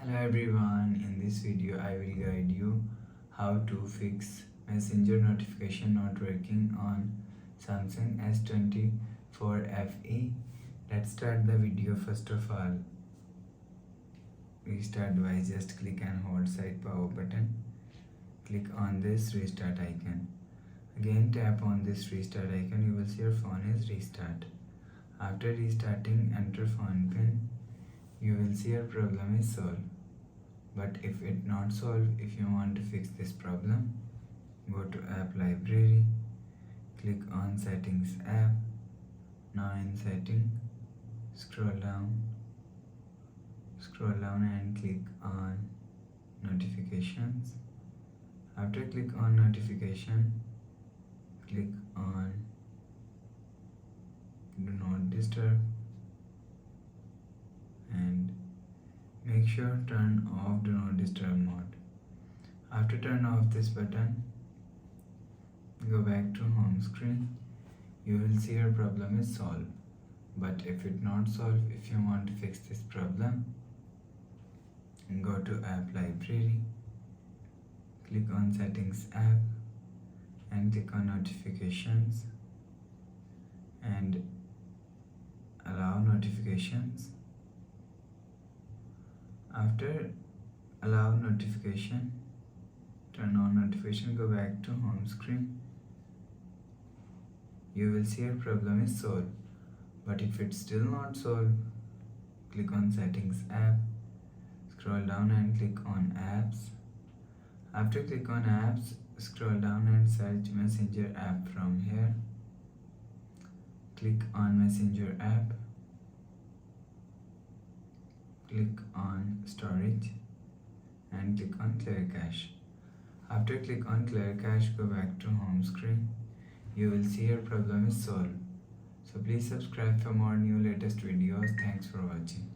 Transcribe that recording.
Hello everyone, in this video I will guide you how to fix messenger notification not working on Samsung S24 FE. Let's start the video. First of all, restart by just click and hold side power button. Click on this restart icon. Again tap on this restart icon. You will see your phone is restart. After restarting, enter phone pin. You will see your problem is solved. But if it not solved, if you want to fix this problem, go to app library, click on settings app. Now in setting, scroll down and click on notifications. After click on notification, click on do not disturb and make sure turn off do not disturb mode. After turn off this button, go back to home screen. You will see your problem is solved. But if it not solved, if you want to fix this problem, go to app library, click on settings app and click on notifications and allow notifications. After allow notification, turn on notification, go back to home screen. You will see your problem is solved. But if it's still not solved, click on settings app, scroll down and click on apps. After click on apps, scroll down and search messenger app from here. Click on messenger app. Click on storage and click on clear cache. After click on clear cache, go back to home screen. You will see your problem is solved. So please subscribe for more new latest videos. Thanks for watching.